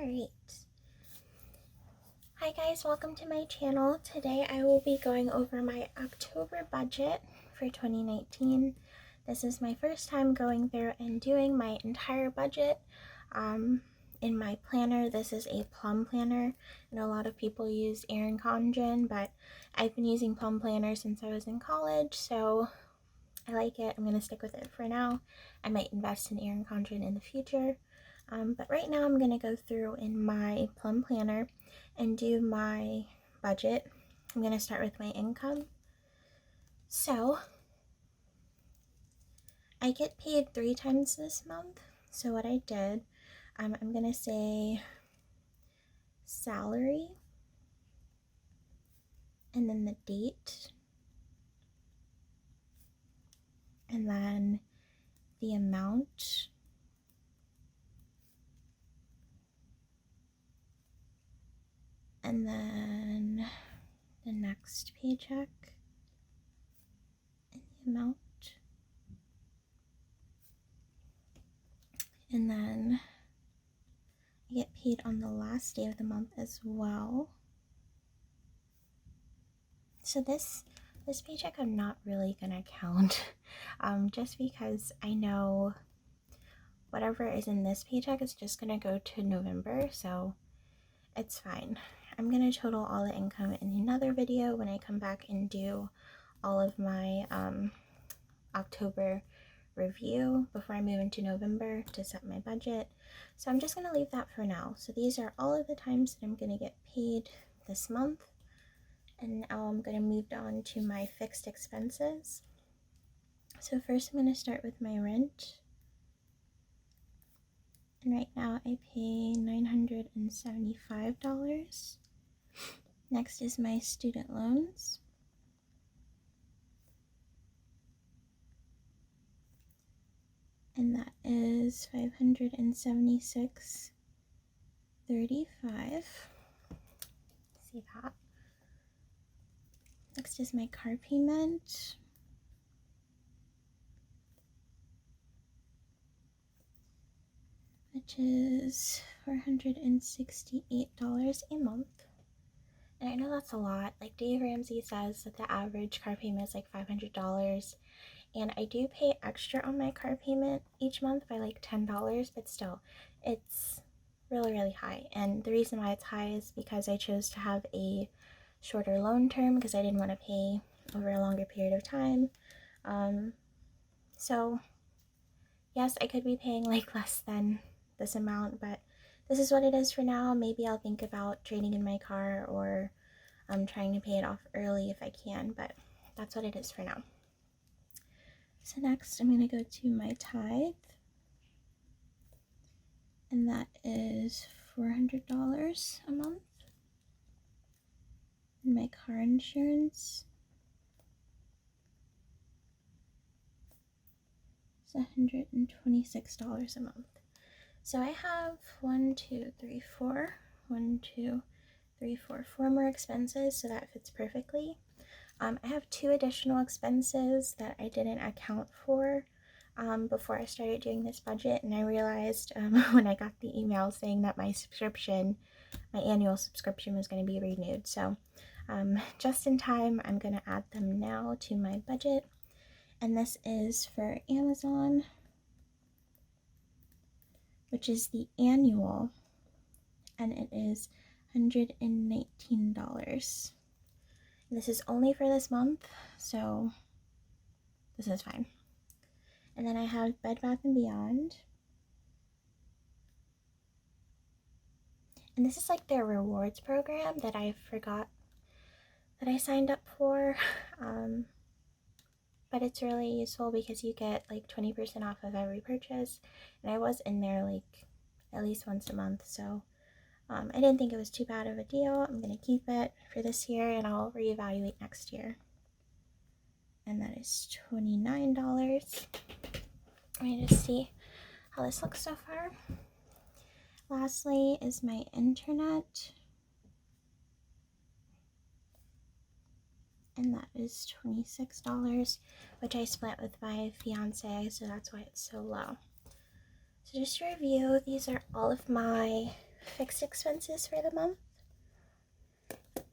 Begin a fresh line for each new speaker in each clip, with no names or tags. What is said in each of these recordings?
Alright. Hi guys, welcome to my channel. Today I will be going over my October budget for 2019. This is my first time going through and doing my entire budget. In my planner, this is a Plum planner, and a lot of people use Erin Condren, but I've been using Plum planner since I was in college, so I like it. I'm going to stick with it for now. I might invest in Erin Condren in the future. But right now I'm going to go through in my Plum planner and do my budget. I'm going to start with my income. So I get paid 3 times this month. So what I did, I'm going to say salary, and then the date, and then the amount, and then the next paycheck, and the amount, and then I get paid on the last day of the month as well. So this paycheck I'm not really gonna count, just because I know whatever is in this paycheck is just gonna go to November, so it's fine. I'm gonna total all the income in another video when I come back and do all of my October review before I move into November to set my budget. So I'm just gonna leave that for now. So these are all of the times that I'm gonna get paid this month. And now I'm going to move on to my fixed expenses. So first I'm going to start with my rent. And right now I pay $975. Next is my student loans. And that is $576.35. See that? Next is my car payment. Which is $468 a month. And I know that's a lot. Like Dave Ramsey says that the average car payment is like $500. And I do pay extra on my car payment each month by like $10, but still, it's really, really high. And the reason why it's high is because I chose to have a shorter loan term because I didn't want to pay over a longer period of time. So yes, I could be paying like less than this amount, but this is what it is for now. Maybe I'll think about trading in my car, or trying to pay it off early if I can, but that's what it is for now. So next I'm going to go to my tithe, and that is $400 a month. And my car insurance is $126 a month. So I have 4 more expenses, so that fits perfectly. I have 2 additional expenses that I didn't account for before I started doing this budget, and I realized when I got the email saying that my annual subscription was going to be renewed. So just in time, I'm going to add them now to my budget. And this is for Amazon, which is the annual, and it is $119. This is only for this month, so this is fine. And then I have Bed Bath & Beyond. And this is like their rewards program that I forgot that I signed up for. But it's really useful because you get like 20% off of every purchase. And I was in there like at least once a month, so I didn't think it was too bad of a deal. I'm going to keep it for this year, and I'll reevaluate next year. And that is $29. Let me just see how this looks so far. Lastly is my internet, and that is $26, which I split with my fiance, so that's why it's so low. So just to review, these are all of my fixed expenses for the month.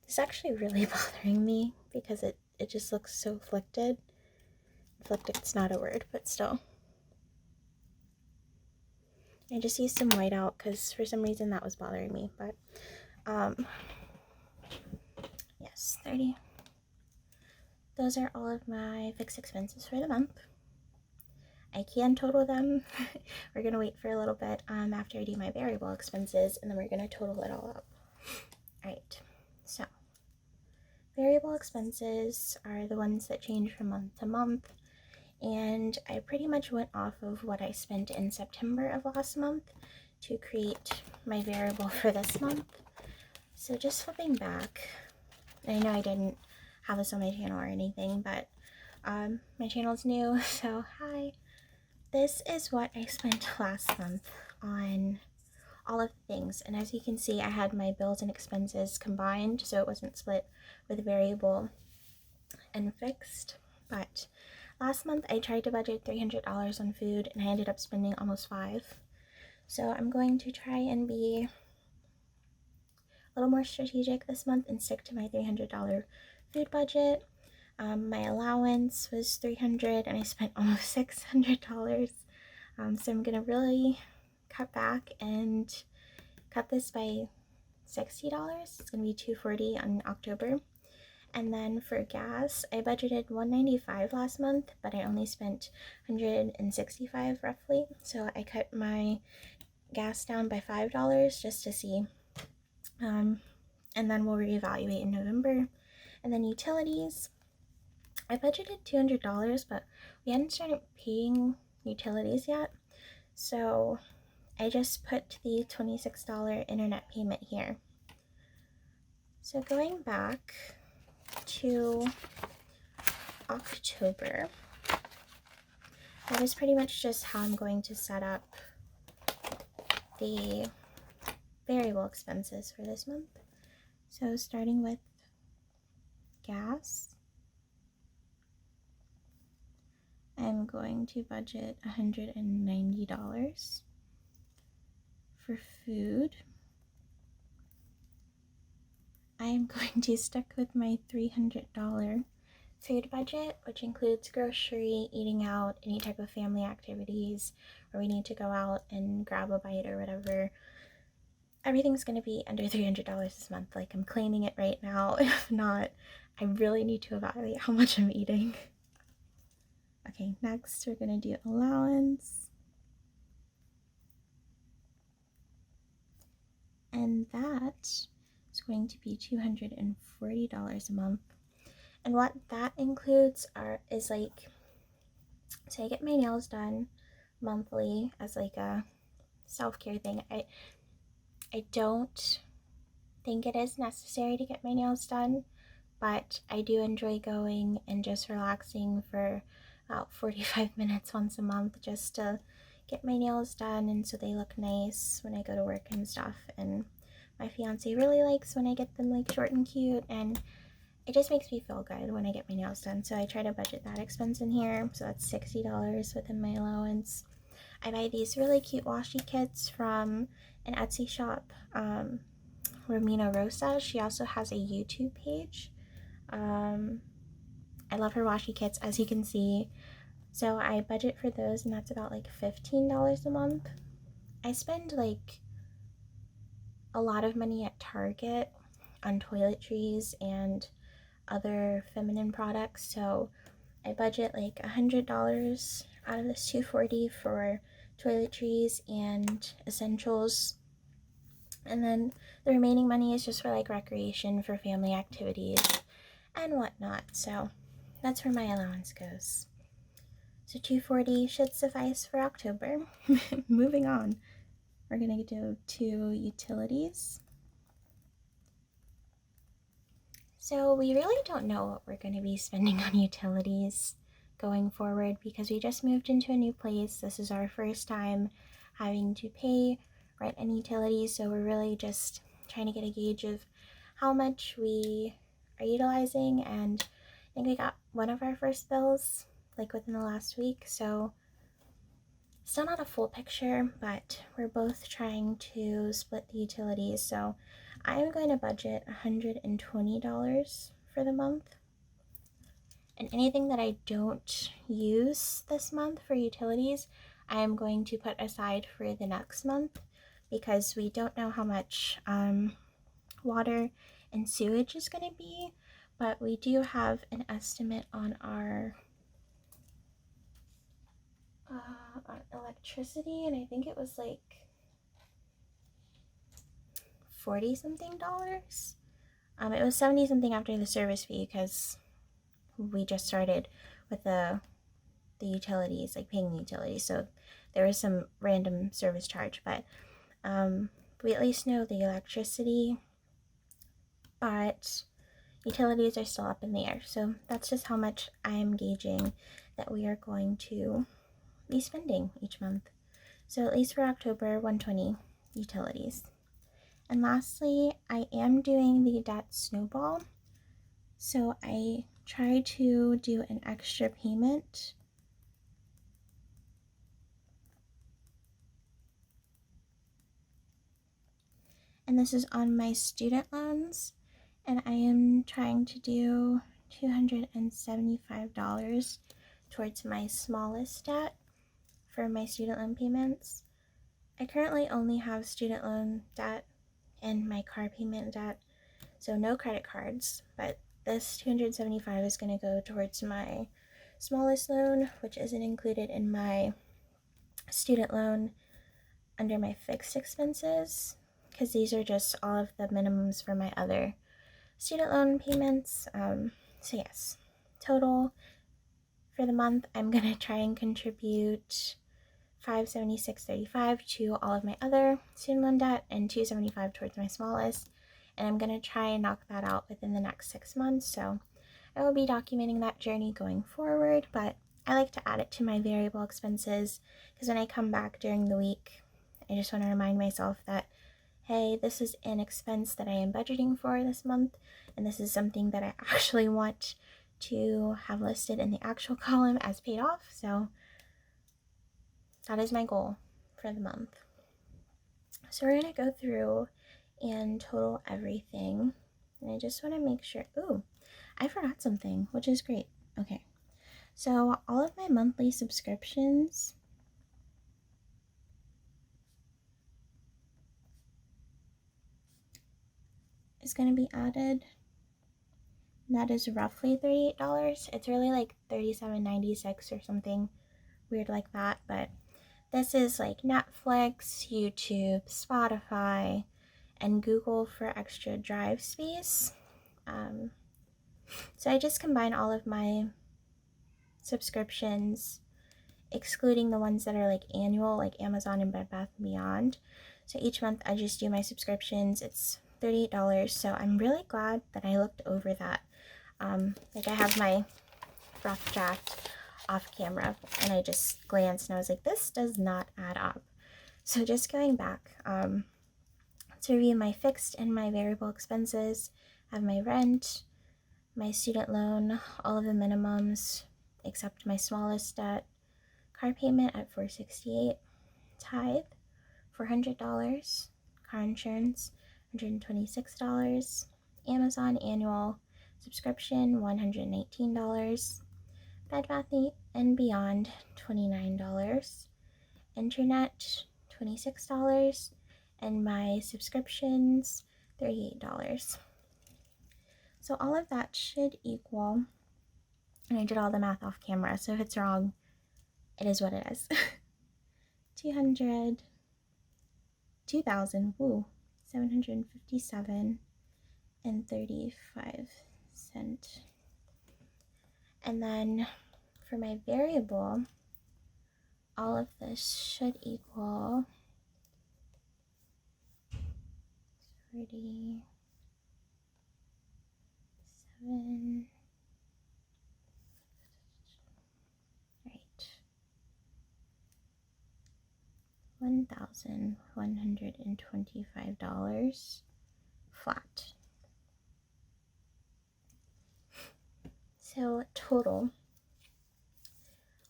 It's actually really bothering me because it just looks so flicked. Flicked's not a word, but still. I just used some white out because for some reason that was bothering me, but yes, 30. Those are all of my fixed expenses for the month. I can total them. We're gonna wait for a little bit after I do my variable expenses, and then we're gonna total it all up. Alright, so variable expenses are the ones that change from month to month, and I pretty much went off of what I spent in September of last month to create my variable for this month. So just flipping back, I know I didn't have this on my channel or anything, but my channel's new, so hi. This is what I spent last month on all of the things, and as you can see, I had my bills and expenses combined, so it wasn't split with variable and fixed. But last month I tried to budget $300 on food, and I ended up spending almost $5. So I'm going to try and be a little more strategic this month and stick to my $300 food budget. My allowance was $300 and I spent almost $600. So I'm gonna really cut back and cut this by $60. It's gonna be $240 in October. And then for gas, I budgeted $195 last month, but I only spent $165 roughly. So I cut my gas down by $5 just to see. And then we'll reevaluate in November. And then utilities, I budgeted $200, but we hadn't started paying utilities yet. So I just put the $26 internet payment here. So going back to October, that is pretty much just how I'm going to set up the variable expenses for this month. So starting with gas, I'm going to budget $190. For food, I am going to stick with my $300 food budget, which includes grocery, eating out, any type of family activities, or we need to go out and grab a bite or whatever. Everything's going to be under $300 this month. Like, I'm claiming it right now. If not, I really need to evaluate how much I'm eating. Okay, next we're going to do allowance. And that is going to be $240 a month. And what that includes is like, so I get my nails done monthly as like a self-care thing. I don't think it is necessary to get my nails done, but I do enjoy going and just relaxing for about 45 minutes once a month just to get my nails done, and so they look nice when I go to work and stuff. And my fiance really likes when I get them like short and cute, and it just makes me feel good when I get my nails done. So I try to budget that expense in here. So that's $60 within my allowance. I buy these really cute washi kits from an Etsy shop, Romina Rosa. She also has a YouTube page. I love her washi kits, as you can see. So I budget for those, and that's about like $15 a month. I spend like a lot of money at Target on toiletries and other feminine products, so I budget like $100 out of this $240 for toiletries and essentials, and then the remaining money is just for like recreation, for family activities and whatnot. So that's where my allowance goes. So $240 should suffice for October. Moving on, we're gonna go to utilities. So we really don't know what we're going to be spending on utilities going forward because we just moved into a new place. This is our first time having to pay rent and utilities, so we're really just trying to get a gauge of how much we are utilizing. And I think we got one of our first bills like within the last week, so still not a full picture, but we're both trying to split the utilities. So I am going to budget $120 for the month. And anything that I don't use this month for utilities, I am going to put aside for the next month, because we don't know how much water and sewage is going to be, but we do have an estimate on our electricity, and I think it was like $40 something. It was 70 something after the service fee, because we just started with the utilities, like paying the utilities, so there was some random service charge, but we at least know the electricity, but utilities are still up in the air. So that's just how much I am gauging that we are going to be spending each month. So at least for October, 120 utilities. And lastly, I am doing the debt snowball. So I try to do an extra payment. And this is on my student loans. And I am trying to do $275 towards my smallest debt for my student loan payments. I currently only have student loan debt and my car payment debt, so no credit cards, but this $275 is going to go towards my smallest loan, which isn't included in my student loan under my fixed expenses, because these are just all of the minimums for my other student loan payments. So yes, total for the month, I'm going to try and contribute $576.35 to all of my other student loan debt and $275 towards my smallest, and I'm going to try and knock that out within the next 6 months. So I will be documenting that journey going forward, but I like to add it to my variable expenses, because when I come back during the week, I just want to remind myself that, hey, this is an expense that I am budgeting for this month, and this is something that I actually want to have listed in the actual column as paid off. So that is my goal for the month. So we're going to go through and total everything. And I just want to make sure, ooh, I forgot something, which is great. Okay, so all of my monthly subscriptions is going to be added. And that is roughly $38. It's really like $37.96 or something weird like that, but this is like Netflix, YouTube, Spotify, and Google for extra drive space. So I just combine all of my subscriptions, excluding the ones that are like annual, like Amazon and Bed Bath & Beyond. So each month I just do my subscriptions. It's $38, so I'm really glad that I looked over that. Like I have my rough draft off camera, and I just glanced and I was like, this does not add up. So just going back to review my fixed and my variable expenses, I have my rent, my student loan, all of the minimums except my smallest debt, car payment at $468, tithe $400, car insurance $126, Amazon annual subscription $119, Bed Bath & Beyond $29, internet $26, and my subscriptions $38. So all of that should equal, and I did all the math off camera, so if it's wrong, it is what it is. 2,757 and 35 cents. And then for my variable, all of this should equal 37, right, $1,125 flat. So total,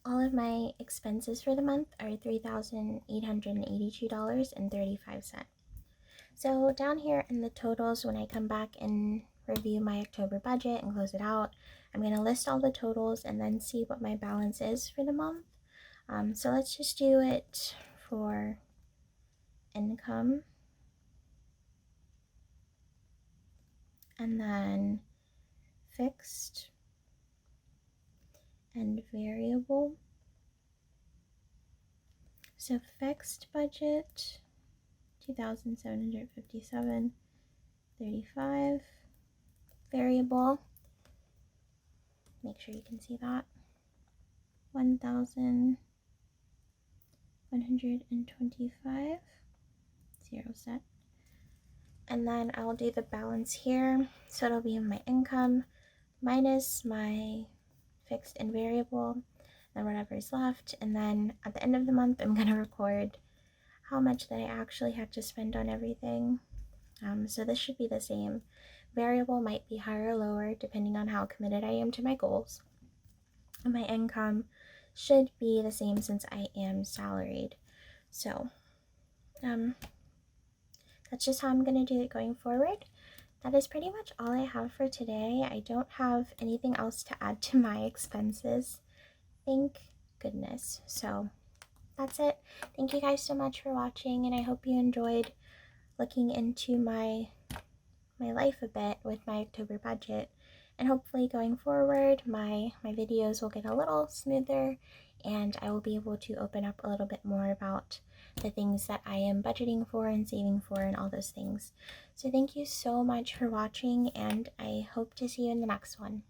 all of my expenses for the month are $3,882.35. So down here in the totals, when I come back and review my October budget and close it out, I'm going to list all the totals and then see what my balance is for the month. So let's just do it for income, and then fixed and variable. So fixed budget, 2,757.35. Variable, make sure you can see that, 1,125, 0 set. And then I'll do the balance here. So it'll be my income minus my fixed and variable, and whatever is left. And then at the end of the month, I'm going to record how much that I actually had to spend on everything. So this should be the same. Variable might be higher or lower depending on how committed I am to my goals. And my income should be the same since I am salaried. So that's just how I'm going to do it going forward. That is pretty much all I have for today. I don't have anything else to add to my expenses. Thank goodness. So that's it. Thank you guys so much for watching, and I hope you enjoyed looking into my life a bit with my October budget. And hopefully going forward, my videos will get a little smoother, and I will be able to open up a little bit more about the things that I am budgeting for and saving for and all those things. So thank you so much for watching, and I hope to see you in the next one.